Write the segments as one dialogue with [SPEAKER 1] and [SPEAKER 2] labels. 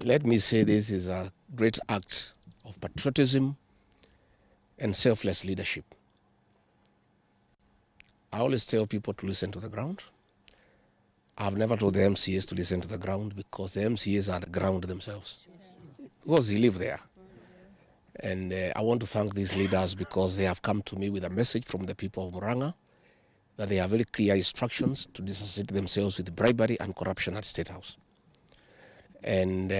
[SPEAKER 1] Let me say this is a great act of patriotism and selfless leadership. I always tell people to listen to the ground. I've never told the MCAs to listen to the ground because the MCAs are the ground themselves. Because they live there. And I want to thank these leaders because they have come to me with a message from the people of Muranga that they have very clear instructions to disassociate themselves with bribery and corruption at State House. And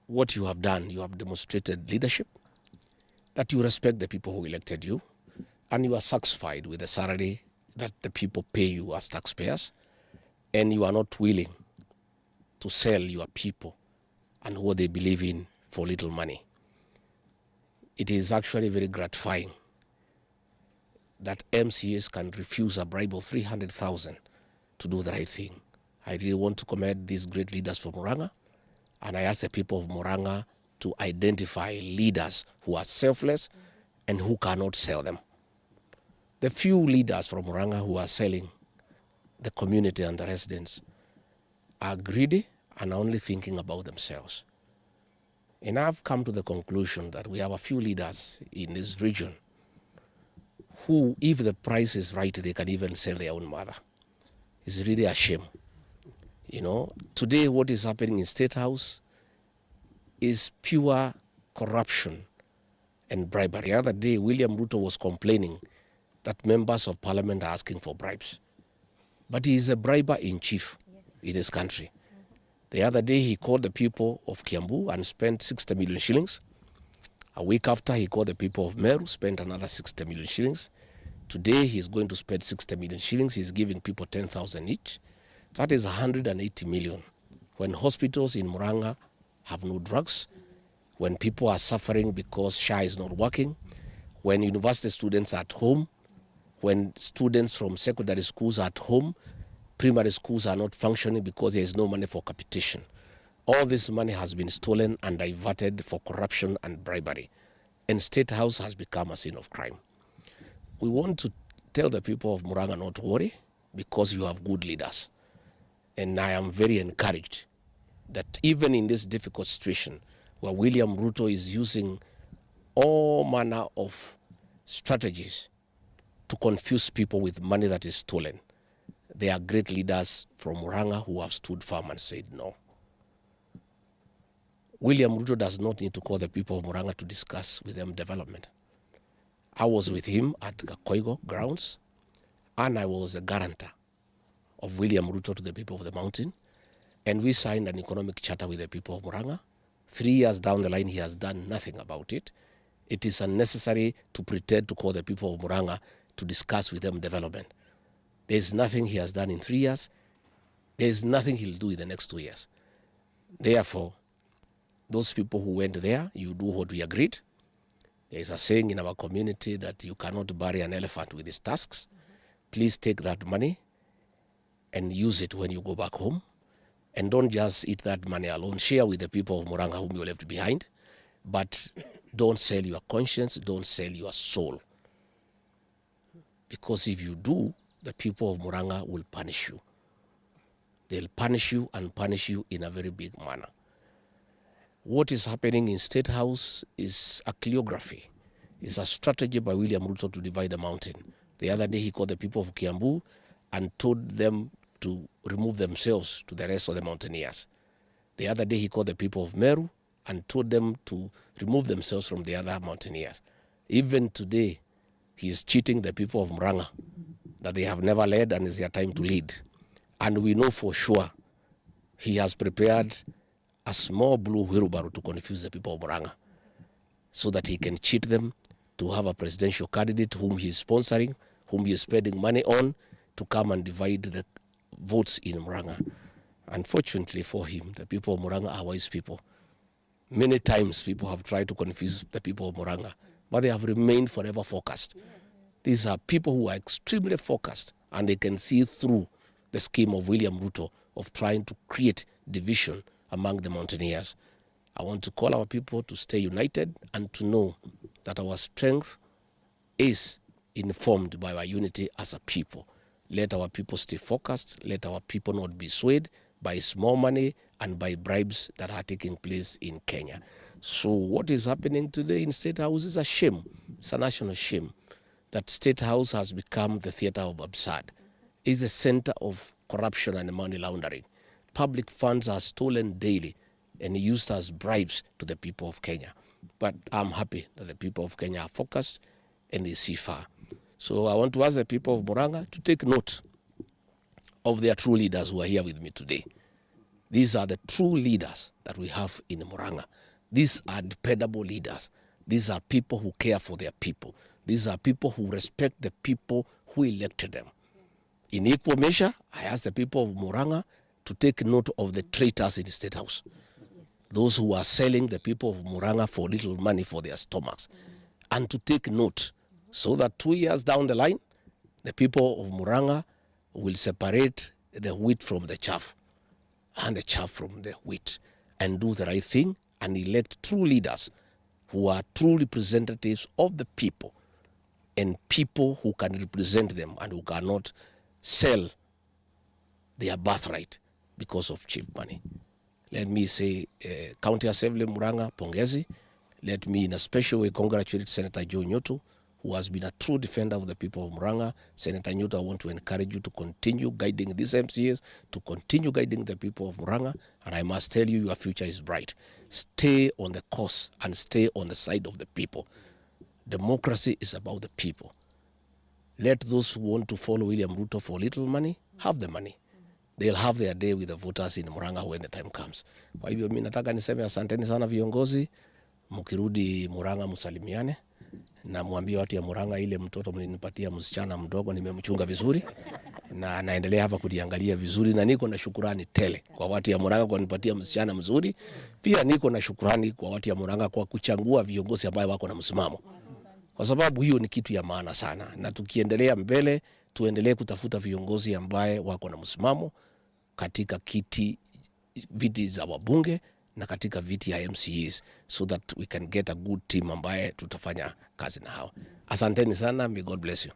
[SPEAKER 1] what you have done, you have demonstrated leadership, that you respect the people who elected you, and you are satisfied with the salary that the people pay you as taxpayers, and you are not willing to sell your people and what they believe in for little money. It is actually very gratifying that MCAs can refuse a bribe of 300,000 to do the right thing. I really want to commend these great leaders from Muranga, and I ask the people of Muranga to identify leaders who are selfless and who cannot sell them. The few leaders from Muranga who are selling the community and the residents are greedy and only thinking about themselves. And I've come to the conclusion that we have a few leaders in this region who, if the price is right, they can even sell their own mother. It's really a shame. You know, today what is happening in State House is pure corruption and bribery. The other day, William Ruto was complaining that members of parliament are asking for bribes. But he is a briber in chief in this country. The other day, he called the people of Kiambu and spent 60 million shillings. A week after, he called the people of Meru, spent another 60 million shillings. Today, he's going to spend 60 million shillings. He's giving people 10,000 each. That is 180 million. When hospitals in Muranga have no drugs, when people are suffering because SHA is not working, when university students are at home, when students from secondary schools are at home, primary schools are not functioning because there is no money for capitation. All this money has been stolen and diverted for corruption and bribery. And State House has become a scene of crime. We want to tell the people of Muranga not to worry because you have good leaders. And I am very encouraged that even in this difficult situation where William Ruto is using all manner of strategies to confuse people with money that is stolen, there are great leaders from Muranga who have stood firm and said no. William Ruto does not need to call the people of Muranga to discuss with them development. I was with him at Gakoigo grounds, and I was a guarantor of William Ruto to the people of the mountain, and we signed an economic charter with the people of Muranga. 3 years down the line, he has done nothing about it. It is unnecessary to pretend to call the people of Muranga to discuss with them development. There is nothing he has done in 3 years. There is nothing he'll do in the next 2 years. Therefore, those people who went there, you do what we agreed. There is a saying in our community that you cannot bury an elephant with his tusks. Please take that money and use it when you go back home. And don't just eat that money alone. Share with the people of Muranga whom you left behind. But don't sell your conscience, don't sell your soul. Because if you do, the people of Muranga will punish you. They'll punish you and punish you in a very big manner. What is happening in State House is a choreography. It's a strategy by William Ruto to divide the mountain. The other day he called the people of Kiambu and told them to remove themselves to the rest of the mountaineers. The other day he called the people of Meru and told them to remove themselves from the other mountaineers. Even today, he is cheating the people of Muranga that they have never led and it's their time to lead. And we know for sure he has prepared a small blue wheelbarrow to confuse the people of Muranga so that he can cheat them to have a presidential candidate whom he is sponsoring, whom he is spending money on to come and divide the votes in Muranga. Unfortunately for him, the people of Muranga are wise people. Many times people have tried to confuse the people of Muranga, but they have remained forever focused. These are people who are extremely focused and they can see through the scheme of William Ruto of trying to create division among the mountaineers. I want to call our people to stay united and to know that our strength is informed by our unity as a people. Let our people stay focused. Let our people not be swayed by small money and by bribes that are taking place in Kenya. So what is happening today in State House is a shame. It's a national shame that State House has become the theater of absurd. It's a center of corruption and money laundering. Public funds are stolen daily and used as bribes to the people of Kenya. But I'm happy that the people of Kenya are focused and they see far. So I want to ask the people of Murang'a to take note of their true leaders who are here with me today. These are the true leaders that we have in Murang'a. These are dependable leaders. These are people who care for their people. These are people who respect the people who elected them. In equal measure, I ask the people of Murang'a to take note of the traitors in the State House. Those who are selling the people of Murang'a for little money for their stomachs. And to take note so that 2 years down the line, the people of Murang'a will separate the wheat from the chaff and the chaff from the wheat and do the right thing and elect true leaders who are true representatives of the people and people who can represent them and who cannot sell their birthright because of cheap money. Let me say, County Assembly Murang'a, pongezi. Let me in a special way congratulate Senator Joe Nyoto, who has been a true defender of the people of Murang'a. Senator Nyoto, I want to encourage you to continue guiding these MCAs, to continue guiding the people of Murang'a, and I must tell you, your future is bright. Stay on the course and stay on the side of the people. Democracy is about the people. Let those who want to follow William Ruto for little money, have the money. They'll have their day with the voters in Murang'a when the time comes. Kwa hivyo mimi nataka niseme asanteni sana viongozi, mkirudi Murang'a msalimiane na mwambie watu ya Murang'a ile mtoto mlinipatia msichana mdogo nimemchunga vizuri na anaendelea hapa kudiangalia vizuri, na niko na shukrani tele kwa watu ya Murang'a kwa kunipatia msichana mzuri. Pia niko na shukrani kwa watu ya Murang'a kwa kuchagua viongozi ambao wako na msimamo. Kwa sababu hiyo ni kitu ya maana sana, na tukiendelea mbele tuendelee kutafuta viongozi ambaye wako na msimamo katika viti za wabunge na katika viti ya MCAs, so that we can get a good team ambaye tutafanya kazi na hao. Asanteni sana, may God bless you.